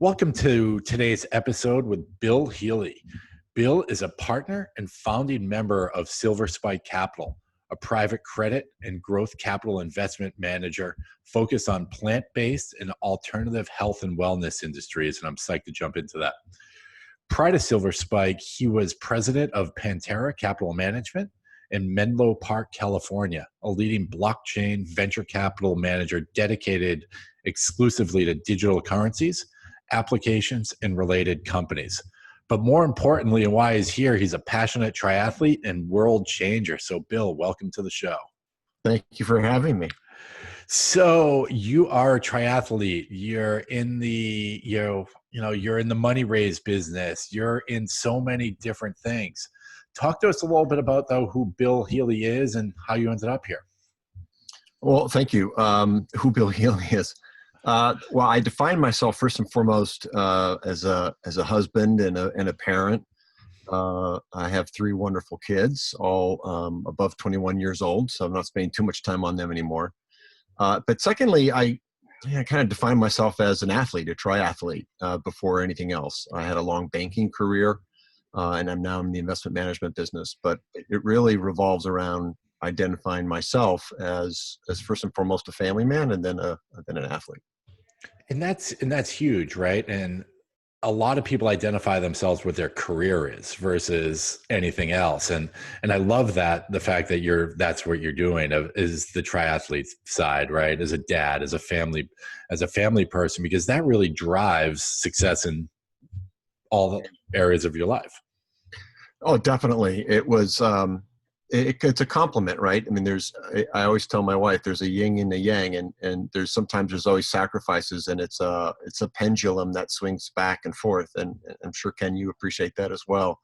Welcome to today's episode with Bill Healy. Bill is a partner and founding member of Silver Spike Capital, a private credit and growth capital investment manager focused on plant-based and alternative health and wellness industries, and I'm psyched to jump into that. Prior to Silver Spike, he was president of Pantera Capital Management in Menlo Park, California, a leading blockchain venture capital manager dedicated exclusively to digital currencies, applications, and related companies. But more importantly, and why he's here, he's a passionate triathlete and world changer. So Bill, welcome to the show. Thank you for having me. So you are a triathlete. You're in the, you're in the money raise business. You're in so many different things. Talk to us a little bit about though who Bill Healy is and how you ended up here. Well, thank you. Who Bill Healy is. Well, I define myself first and foremost as a husband and a parent. I have three wonderful kids, all above 21 years old, so I'm not spending too much time on them anymore. But secondly, I kind of define myself as an athlete, a triathlete, before anything else. I had a long banking career, and I'm now in the investment management business. But it really revolves around identifying myself as first and foremost a family man, and then an athlete. And that's huge, right? And a lot of people identify themselves with their career is versus anything else. And I love that, the fact that that's what you're doing is the triathlete side, right? As a dad, as a family person, because that really drives success in all the areas of your life. Oh, definitely. It was, it's a compliment, right? I mean, I always tell my wife there's a yin and a yang, and sometimes there's always sacrifices, and it's a pendulum that swings back and forth. And I'm sure, Ken, you appreciate that as well,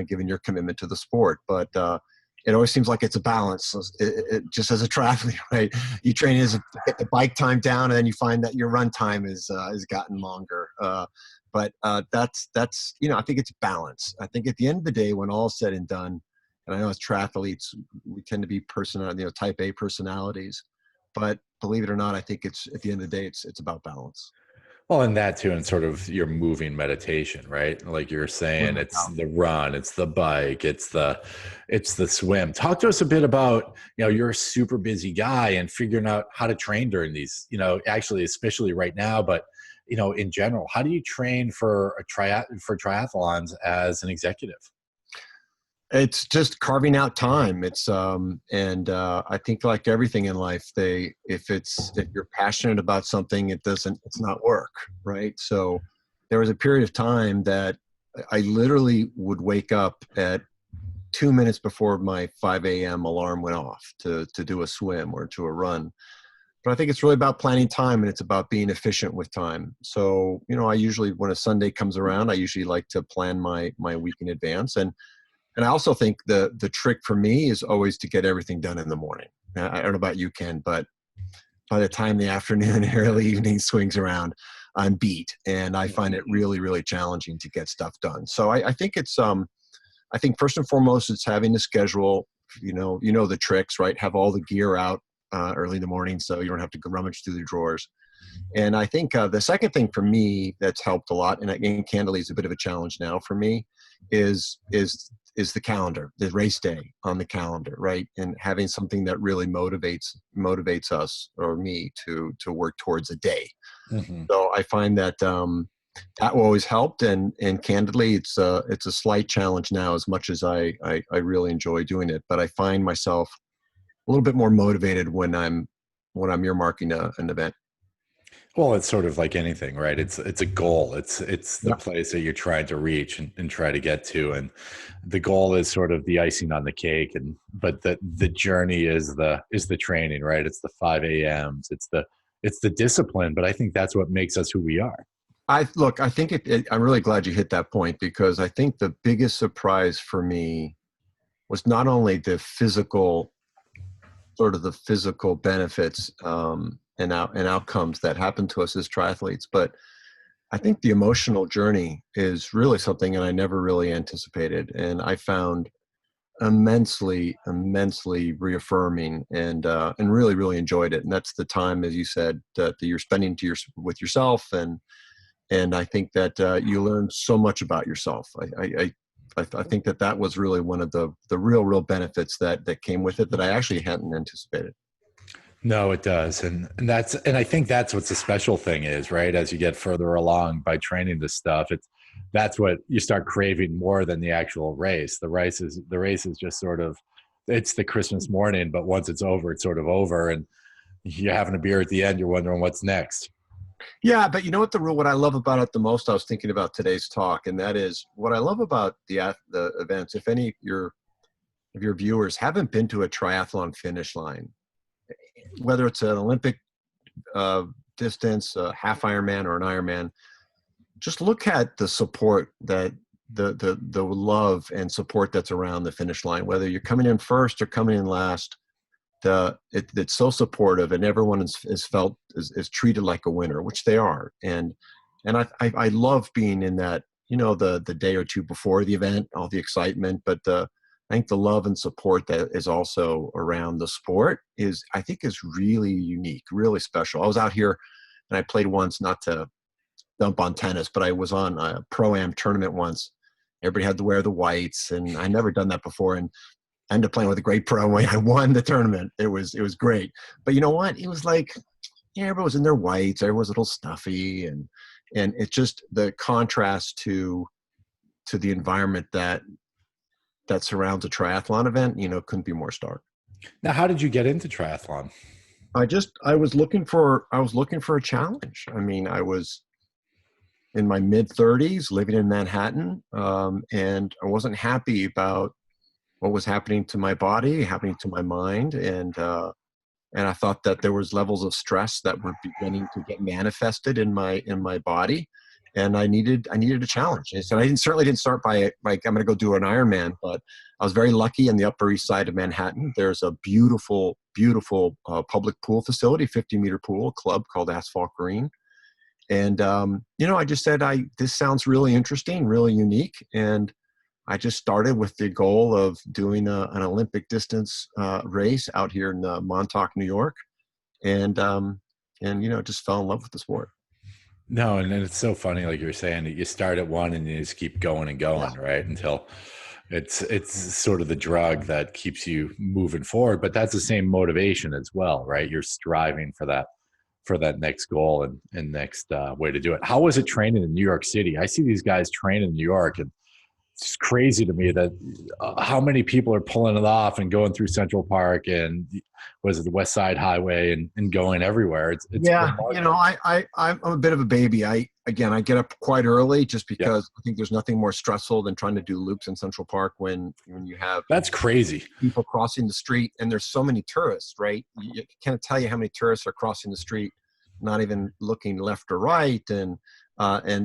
given your commitment to the sport. But it always seems like it's a balance. It just as a triathlete, right? You train get the bike time down, and then you find that your run time has gotten longer. But that's I think it's balance. I think at the end of the day, when all is said and done, and I know as triathletes, we tend to be type A personalities, but believe it or not, I think at the end of the day, it's about balance. Well, and that too, and sort of your moving meditation, right? Like you're saying, it's the run, it's the bike, it's the swim. Talk to us a bit about, you're a super busy guy and figuring out how to train during these, actually, especially right now, but in general, how do you train for triathlons as an executive? It's just carving out time. It's I think like everything in life, if you're passionate about something, it's not work, right? So there was a period of time that I literally would wake up at 2 minutes before my 5 a.m. alarm went off to do a swim or to a run. But I think it's really about planning time, and it's about being efficient with time. So, I usually, when a Sunday comes around, I usually like to plan my week in advance. And I also think the trick for me is always to get everything done in the morning. I don't know about you, Ken, but by the time the afternoon and early evening swings around, I'm beat, and I find it really, really challenging to get stuff done. So I think I think first and foremost, it's having a schedule. The tricks, right? Have all the gear out early in the morning, so you don't have to go rummage through the drawers. And I think the second thing for me that's helped a lot, and again, candidly, is a bit of a challenge now for me, is the calendar, the race day on the calendar, right? And having something that really motivates us or me to work towards a day. Mm-hmm. So I find that that always helped, and candidly, it's a slight challenge now, as much as I really enjoy doing it. But I find myself a little bit more motivated when I'm earmarking an event. Well, it's sort of like anything, right? It's a goal. It's the place that you're trying to reach and try to get to. And the goal is sort of the icing on the cake. But the journey is the training, right? It's the 5 a.m.s. It's the discipline. But I think that's what makes us who we are. I think I'm really glad you hit that point, because I think the biggest surprise for me was not only the physical benefits, and outcomes that happen to us as triathletes, but I think the emotional journey is really something that I never really anticipated, and I found immensely reaffirming, and really, really enjoyed it. And that's the time, as you said, that you're spending with yourself, and And I think that you learn so much about yourself. I think that that was really one of the real benefits that came with it that I actually hadn't anticipated. No, it does. And I think that's what's the special thing is, right? As you get further along by training this stuff, that's what you start craving more than the actual race. The race is just sort of, it's the Christmas morning, but once it's over, it's sort of over. And you're having a beer at the end, you're wondering what's next. Yeah, but you know what I love about it the most, I was thinking about today's talk, and that is what I love about the events. If any of your viewers haven't been to a triathlon finish line, whether it's an Olympic distance, a half Ironman or an Ironman, just look at the support that the love and support that's around the finish line. Whether you're coming in first or coming in last, it's so supportive, and everyone is treated like a winner, which they are. And I love being in that, the day or two before the event, all the excitement, but I think the love and support that is also around the sport I think is really unique, really special. I was out here and I played once, not to dump on tennis, but I was on a pro-am tournament once. Everybody had to wear the whites, and I never done that before. And I ended up playing with a great pro, and I won the tournament. It was great. But you know what? It was like, yeah, everyone was in their whites. Everyone was a little stuffy, and it's just the contrast to the environment that surrounds a triathlon event, couldn't be more stark. Now, how did you get into triathlon? I was looking for a challenge. I mean, I was in my mid 30s living in Manhattan, and I wasn't happy about what was happening to my body, happening to my mind. And I thought that there was levels of stress that were beginning to get manifested in my body. And I needed a challenge. And so I certainly didn't start by like, I'm going to go do an Ironman, but I was very lucky in the Upper East Side of Manhattan. There's a beautiful public pool facility, 50-meter pool club called Asphalt Green. And, I just said, this sounds really interesting, really unique. And I just started with the goal of doing an Olympic distance race out here in Montauk, New York. And just fell in love with the sport. No, and it's so funny, like you were saying, that you start at one and you just keep going and going, right? Until it's sort of the drug that keeps you moving forward. But that's the same motivation as well, right? You're striving for that next goal and next way to do it. How was it training in New York City? I see these guys train in New York, and it's crazy to me that how many people are pulling it off and going through Central Park and was it the West Side Highway and going everywhere. It's yeah, I'm a bit of a baby. I get up quite early just because I think there's nothing more stressful than trying to do loops in Central Park when you have that's crazy people crossing the street, and there's so many tourists, right? You can't tell you how many tourists are crossing the street, not even looking left or right, and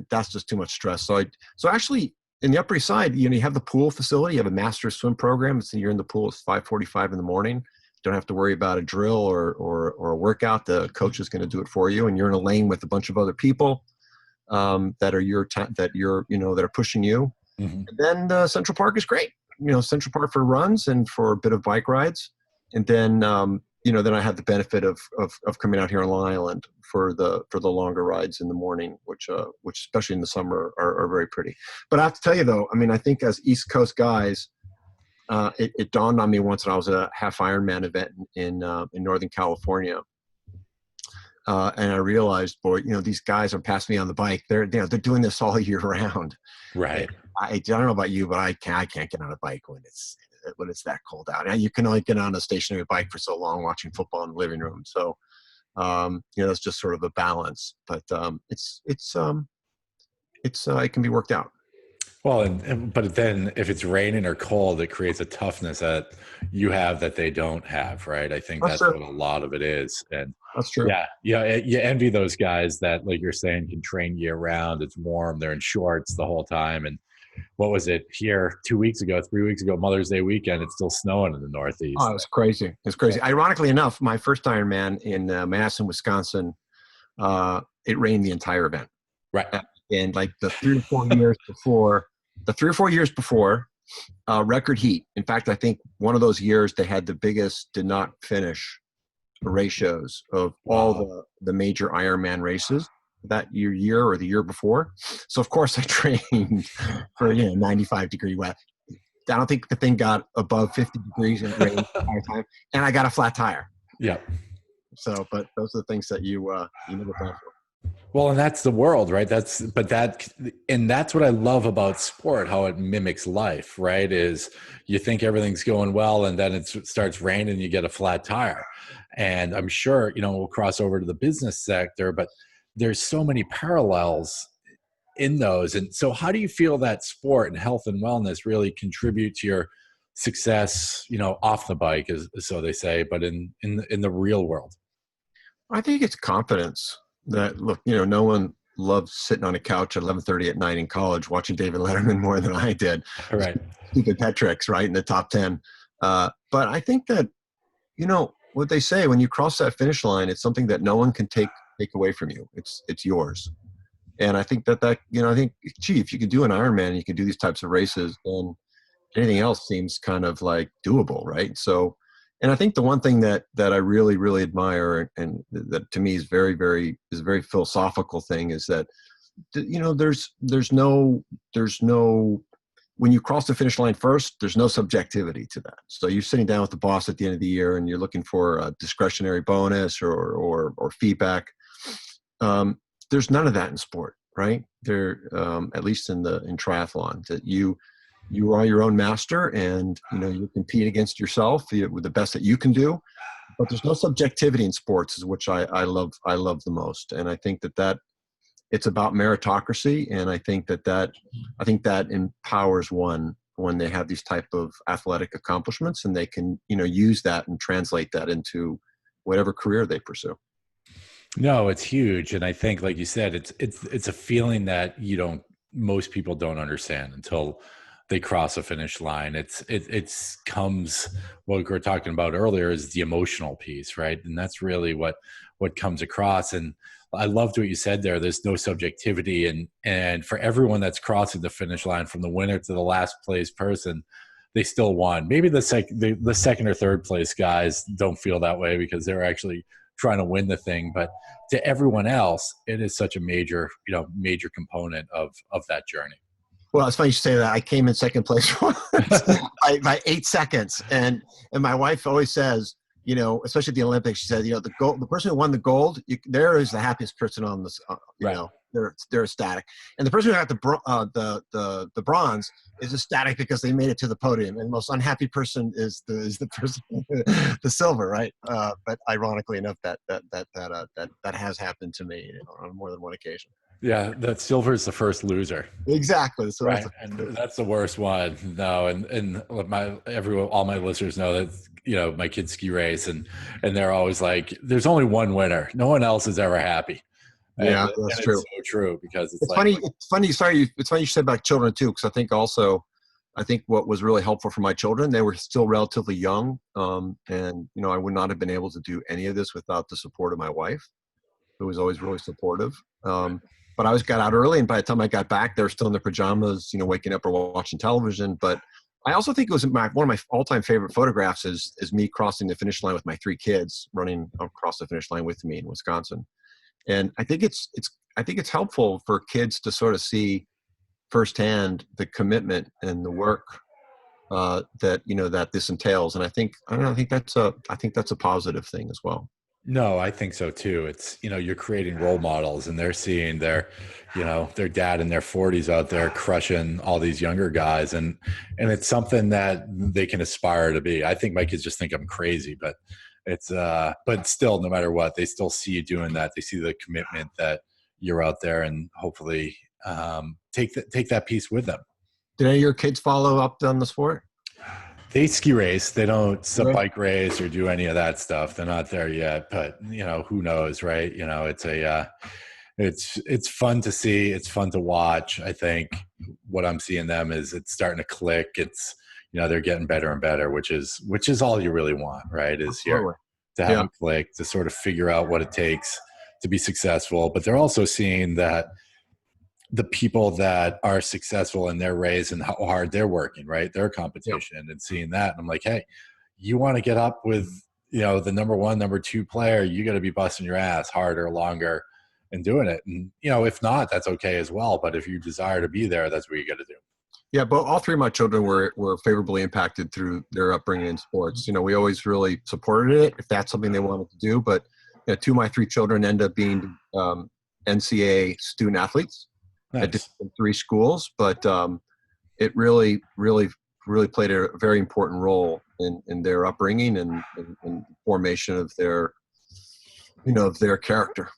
that's just too much stress. So actually, in the Upper East Side, you have the pool facility. You have a master swim program. So you're in the pool. It's 5:45 in the morning. Don't have to worry about a drill or a workout. The coach is going to do it for you, and you're in a lane with a bunch of other people that are pushing you. Mm-hmm. And then Central Park is great. Central Park for runs and for a bit of bike rides. And then then I had the benefit of coming out here on Long Island for the longer rides in the morning, which especially in the summer are very pretty. But I have to tell you though, I mean, I think as East Coast guys, it dawned on me once when I was at a half Ironman event in Northern California, and I realized, boy, these guys are passing me on the bike. They're doing this all year round. Right. I don't know about you, but I can't get on a bike when it's that cold out. And you can only get on a stationary bike for so long watching football in the living room. So, that's just sort of a balance, but it can be worked out. Well, but then if it's raining or cold, it creates a toughness that you have that they don't have, right? I think that's what a lot of it is. And that's true. Yeah. You envy those guys that, like you're saying, can train year round. It's warm. They're in shorts the whole time. And what was it here 3 weeks ago, Mother's Day weekend? It's still snowing in the Northeast. Oh, it's crazy. It's crazy. Yeah. Ironically enough, my first Ironman in Madison, Wisconsin, it rained the entire event. Right. And like the 3 or 4 years before, record heat. In fact, I think one of those years they had the biggest did not finish ratios of all the major Ironman races. that year or the year before. So of course I trained for 95-degree wet. I don't think the thing got above 50 degrees in rain the entire time, and I got a flat tire. Yeah. So, but those are the things that you never plan for. Well, and that's the world, right? And that's what I love about sport, how it mimics life, right? Is you think everything's going well and then it starts raining, you get a flat tire. And I'm sure, we'll cross over to the business sector, but there's so many parallels in those. And so how do you feel that sport and health and wellness really contribute to your success, off the bike, as so they say, but in the real world? I think it's confidence that, look, no one loved sitting on a couch at 11:30 at night in college watching David Letterman more than I did. All right. Stupid pet tricks, right, in the top 10. But I think that, what they say, when you cross that finish line, it's something that no one can take away from you. It's yours. And I think gee, if you could do an Ironman, you can do these types of races, then anything else seems kind of like doable, right? So, and I think the one thing that I really, really admire, and that to me is is a very philosophical thing, is that, there's no, when you cross the finish line first, there's no subjectivity to that. So you're sitting down with the boss at the end of the year and you're looking for a discretionary bonus or feedback. There's none of that in sport, right? There, at least in triathlon, that you are your own master, and you compete against yourself with the best that you can do. But there's no subjectivity in sports, which I love the most. And I think that it's about meritocracy, and I think that empowers one when they have these type of athletic accomplishments, and they can use that and translate that into whatever career they pursue. No, it's huge. And I think, like you said, it's a feeling that most people don't understand until they cross a finish line. It's comes, what we were talking about earlier is the emotional piece, right? And that's really what comes across. And I loved what you said there. There's no subjectivity, and for everyone that's crossing the finish line, from the winner to the last place person, they still won. Maybe the second or third place guys don't feel that way because they're actually trying to win the thing. But to everyone else, it is such a major component of that journey. Well, it's funny you say that. I came in second place once by 8 seconds, and my wife always says, especially at the Olympics, she said, the person who won the gold, there is the happiest person on this. Right. They're ecstatic, and the person who got the bronze is ecstatic because they made it to the podium, and the most unhappy person is the person the silver, right? But ironically enough, that has happened to me on more than one occasion. Yeah, that silver is the first loser. Exactly. So right, and that's the worst one. No, and all my listeners know that my kids ski race, and they're always like, "There's only one winner. No one else is ever happy." Yeah, that's true. It's so true, because it's funny. It's funny. Sorry, it's funny you said about children too, because I think what was really helpful for my children, they were still relatively young, and I would not have been able to do any of this without the support of my wife, who was always really supportive. But I always got out early, and by the time I got back, they were still in their pajamas, waking up or watching television. But I also think it was one of my all-time favorite photographs is me crossing the finish line with my 3 kids running across the finish line with me in Wisconsin. And I think it's helpful for kids to sort of see firsthand the commitment and the work that this entails. And I think that's a positive thing as well. No, I think so too. It's, you're creating role models, and they're seeing their dad in their 40s out there crushing all these younger guys. And it's something that they can aspire to be. I think my kids just think I'm crazy, but but still, no matter what, they still see you doing that. They see the commitment that you're out there, and hopefully take that piece with them. Did any of your kids follow up on the sport? They ski race. They don't bike race or do any of that stuff. They're not there yet, but who knows, right? It's fun to see. It's fun to watch. I think what I'm seeing them is it's starting to click. It's, they're getting better and better, which is all you really want, right? Is here to have a click, to sort of figure out what it takes to be successful. But they're also seeing that the people that are successful in their race and how hard they're working, right? Their competition, and seeing that. And I'm like, hey, you want to get up with, the number 1, number 2 player, you got to be busting your ass harder, longer. and doing it. And, if not, that's okay as well. But if you desire to be there, that's what you got to do. Yeah, but all three of my children were favorably impacted through their upbringing in sports. We always really supported it if that's something they wanted to do. But two of my three children end up being NCAA student athletes at Nice. three schools. But it really, really, really played a very important role in their upbringing and formation of their, of their character.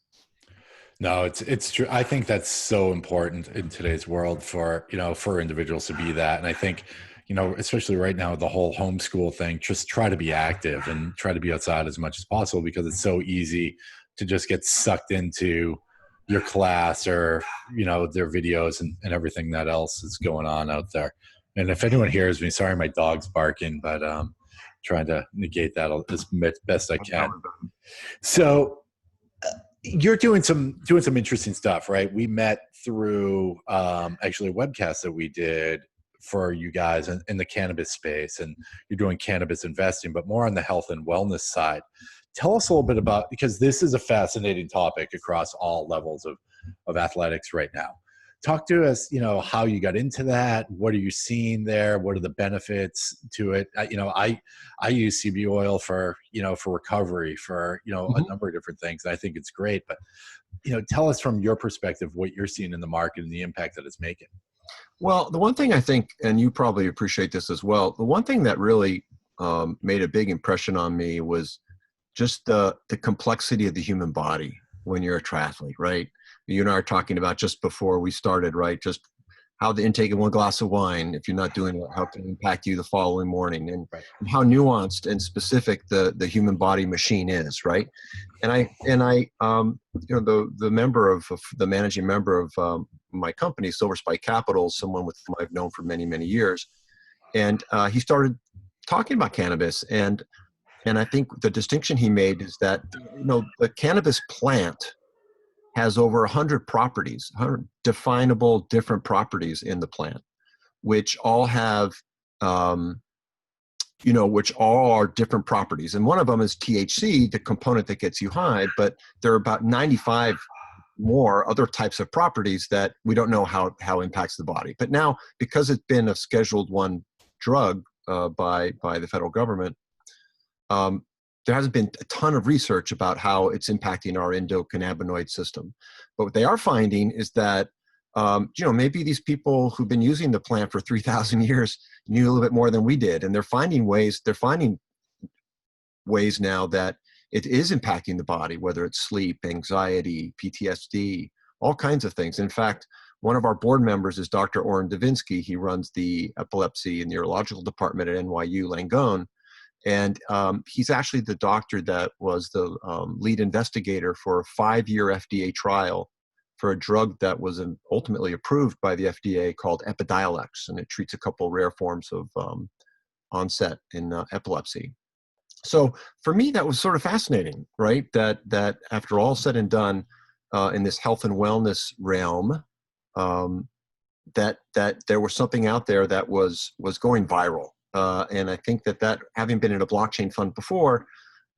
No, it's true. I think that's so important in today's world for individuals to be that. And I think, especially right now, the whole homeschool thing, just try to be active and try to be outside as much as possible, because it's so easy to just get sucked into your class or, their videos and everything that else is going on out there. And if anyone hears me, sorry, my dog's barking, but trying to negate that as best I can. So you're doing some interesting stuff, right? We met through actually a webcast that we did for you guys in the cannabis space, and you're doing cannabis investing, but more on the health and wellness side. Tell us a little bit about, because this is a fascinating topic across all levels of athletics right now. Talk to us, how you got into that. What are you seeing there? What are the benefits to it? I use CBD oil for recovery, for, a number of different things. I think it's great, but, tell us from your perspective, what you're seeing in the market and the impact that it's making. Well, the one thing I think, and you probably appreciate this as well, the one thing that really made a big impression on me was just the complexity of the human body when you're a triathlete, right? You and I are talking about just before we started, right? Just how the intake of one glass of wine, if you're not doing it, how it can impact you the following morning, and how nuanced and specific the human body machine is, right? And I the managing member of my company, Silver Spike Capital, someone with whom I've known for many, many years, and he started talking about cannabis, and I think the distinction he made is that the cannabis plant has over 100 properties, 100 definable different properties in the plant, which all have, which all are different properties. And one of them is THC, the component that gets you high, but there are about 95 more other types of properties that we don't know how impacts the body. But now, because it's been a Scheduled I drug by the federal government, there hasn't been a ton of research about how it's impacting our endocannabinoid system. But what they are finding is that, maybe these people who've been using the plant for 3,000 years knew a little bit more than we did. And they're finding ways now that it is impacting the body, whether it's sleep, anxiety, PTSD, all kinds of things. In fact, one of our board members is Dr. Orrin Davinsky. He runs the epilepsy and neurological department at NYU Langone. And he's actually the doctor that was the lead investigator for a 5-year FDA trial for a drug that was ultimately approved by the FDA called Epidiolex, and it treats a couple rare forms of onset in epilepsy. So for me, that was sort of fascinating, right? That after all said and done, in this health and wellness realm, that there was something out there that was going viral. And I think that having been in a blockchain fund before,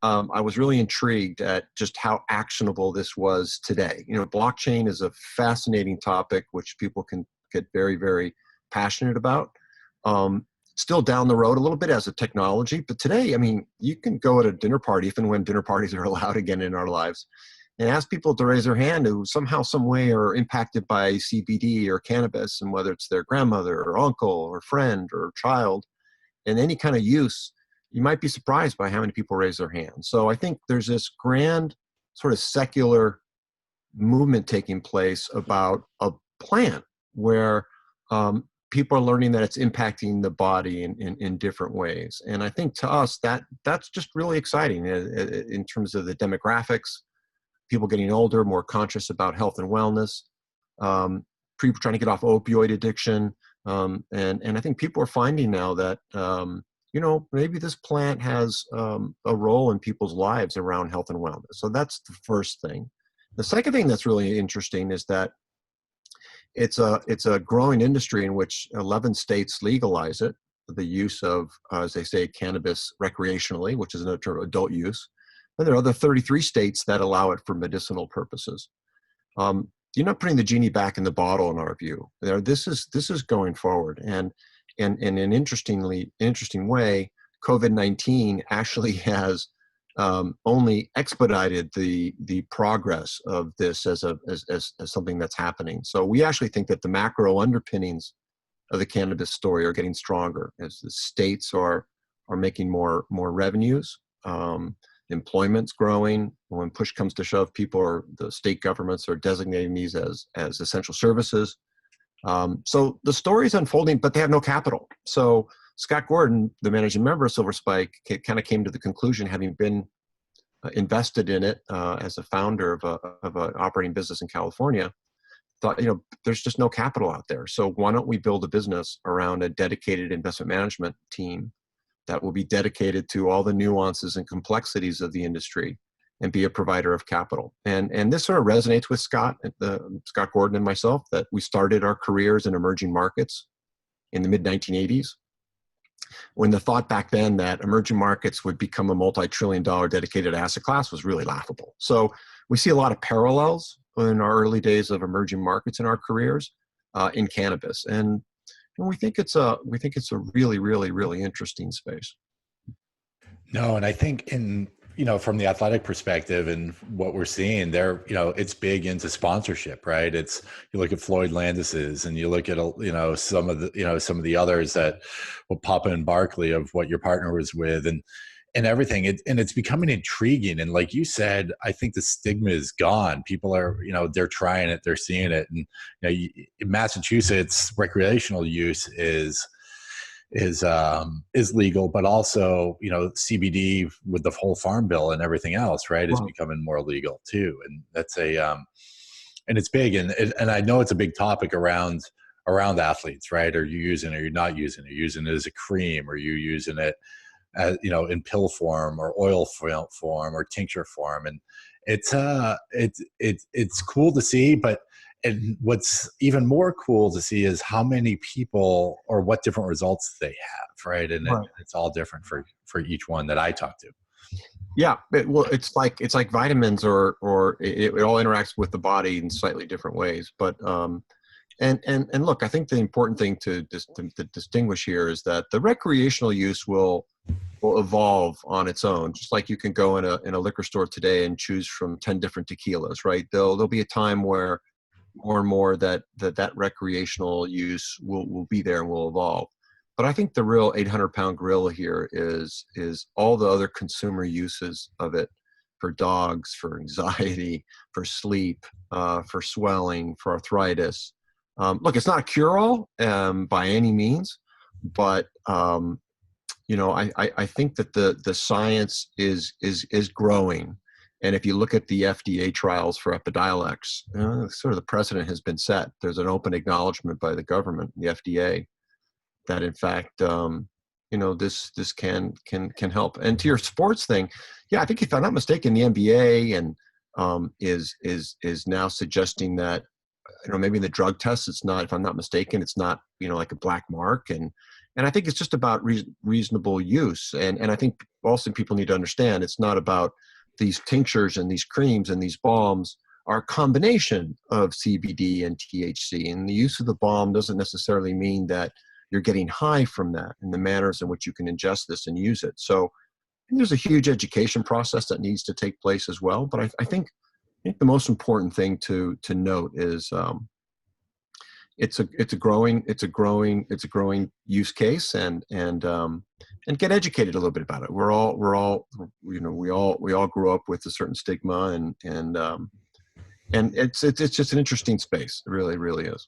I was really intrigued at just how actionable this was today. Blockchain is a fascinating topic, which people can get very, very passionate about. Still down the road a little bit as a technology, but today, you can go at a dinner party, if and when dinner parties are allowed again in our lives, and ask people to raise their hand who somehow, some way are impacted by CBD or cannabis, and whether it's their grandmother or uncle or friend or child, and any kind of use, you might be surprised by how many people raise their hands. So I think there's this grand sort of secular movement taking place about a plant where people are learning that it's impacting the body in different ways. And I think to us, that's just really exciting in terms of the demographics, people getting older, more conscious about health and wellness, people trying to get off opioid addiction. And I think people are finding now that, maybe this plant has a role in people's lives around health and wellness. So that's the first thing. The second thing that's really interesting is that it's a growing industry in which 11 states legalize it, the use of, as they say, cannabis recreationally, which is another term, adult use. And there are other 33 states that allow it for medicinal purposes. you're not putting the genie back in the bottle in our view. This is going forward, and in an interesting way, COVID-19 actually has only expedited the progress of this as something that's happening. So we actually think that the macro underpinnings of the cannabis story are getting stronger as the states are making more revenues. Employment's growing. When push comes to shove, the state governments are designating these as essential services. So the story's unfolding, but they have no capital. So Scott Gordon, the managing member of Silver Spike, kind of came to the conclusion, having been invested in it as a founder of an operating business in California, thought, there's just no capital out there. So why don't we build a business around a dedicated investment management team that will be dedicated to all the nuances and complexities of the industry and be a provider of capital. And this sort of resonates with Scott Gordon and myself, that we started our careers in emerging markets in the mid-1980s, when the thought back then that emerging markets would become a multi-trillion-dollar dedicated asset class was really laughable. So we see a lot of parallels in our early days of emerging markets in our careers in cannabis. And we think it's a really, really, really interesting space. No, and I think from the athletic perspective and what we're seeing there, it's big into sponsorship, right? You look at Floyd Landis's, and you look at some of the others that will pop in Barkley, of what your partner was with, and everything. And it's becoming intriguing. And like you said, I think the stigma is gone. People are, they're trying it, they're seeing it. And in Massachusetts, recreational use is legal, but also, CBD with the whole farm bill and everything else, right, is becoming more legal too. And that's and it's big. And I know it's a big topic around athletes, right? Are you using it? Or you're not using it? Are you using it as a cream? Or are you using it in pill form or oil form or tincture form? And it's cool to see, but and what's even more cool to see is how many people or what different results they have, right? And it's all different for each one that I talk to. Yeah, it's like vitamins, or it all interacts with the body in slightly different ways. But and look, I think the important thing to distinguish here is that the recreational use will evolve on its own. Just like you can go in a liquor store today and choose from 10 different tequilas, right? There'll be a time where more and more that recreational use will be there and will evolve. But I think the real 800-pound gorilla here is all the other consumer uses of it, for dogs, for anxiety, for sleep, for swelling, for arthritis. Look, it's not a cure-all by any means, but I think that the science is growing. And if you look at the FDA trials for Epidiolex, sort of the precedent has been set. There's an open acknowledgement by the government, the FDA, that in fact, this can help. And to your sports thing, yeah, I think if I'm not mistaken, the NBA is now suggesting that maybe in the drug tests, it's not, if I'm not mistaken, it's not like a black mark, and I think it's just about reasonable use. And I think also people need to understand it's not about these tinctures and these creams and these balms are a combination of CBD and THC. And the use of the balm doesn't necessarily mean that you're getting high from that, and the manners in which you can ingest this and use it. So there's a huge education process that needs to take place as well. But I think the most important thing to note is it's a growing use case, and get educated a little bit about it. We all grew up with a certain stigma, and it's just an interesting space. It really, really is.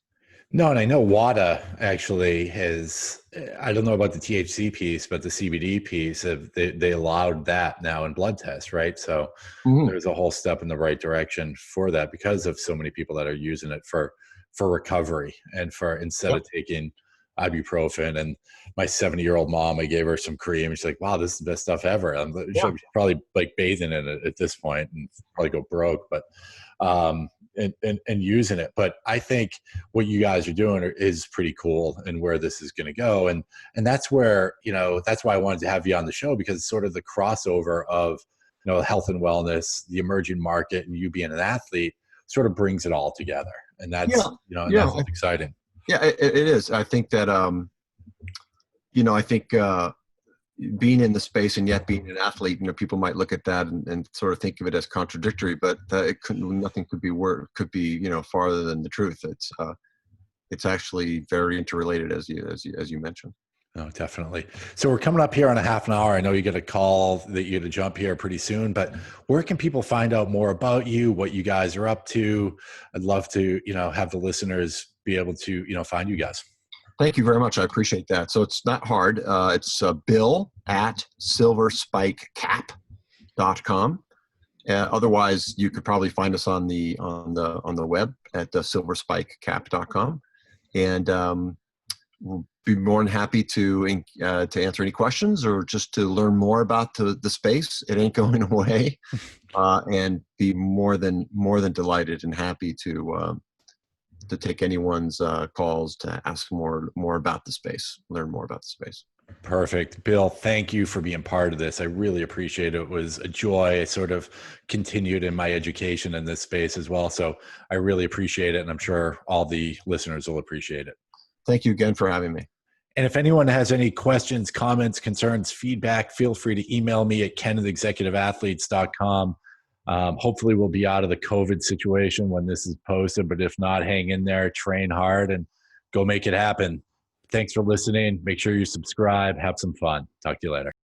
No, and I know WADA actually has, I don't know about the THC piece, but the CBD piece, they allowed that now in blood tests, right? So there's a whole step in the right direction for that, because of so many people that are using it for recovery, and instead of taking ibuprofen. And my 70-year-old mom, I gave her some cream. She's like, wow, this is the best stuff ever. She'll probably like bathing in it at this point and probably go broke, but and using it. But I think what you guys are doing is pretty cool, and where this is going to go. And that's where, that's why I wanted to have you on the show, because it's sort of the crossover of, health and wellness, the emerging market, and you being an athlete sort of brings it all together. And that's, Yeah, and yeah, that's what's exciting. yeah. It is. I think that I think being in the space and yet being an athlete, people might look at that and sort of think of it as contradictory, but nothing could be farther than the truth. It's actually very interrelated, as you mentioned. Oh, definitely. So we're coming up here on a half an hour. I know you get a call that you got to jump here pretty soon, but where can people find out more about you, what you guys are up to? I'd love to, have the listeners be able to, find you guys. Thank you very much. I appreciate that. So it's not hard. It's Bill at silverspikecap.com. Otherwise, you could probably find us on the web at silverspikecap.com, and we'll be more than happy to answer any questions or just to learn more about the space. It ain't going away, and be more than delighted and happy to take anyone's calls to ask more about the space, learn more about the space. Perfect. Bill, thank you for being part of this. I really appreciate it. It was a joy. I sort of continued in my education in this space as well. So I really appreciate it. And I'm sure all the listeners will appreciate it. Thank you again for having me. And if anyone has any questions, comments, concerns, feedback, feel free to email me at ken@executiveathletes.com. Hopefully we'll be out of the COVID situation when this is posted, but if not, hang in there, train hard, and go make it happen. Thanks for listening. Make sure you subscribe. Have some fun. Talk to you later.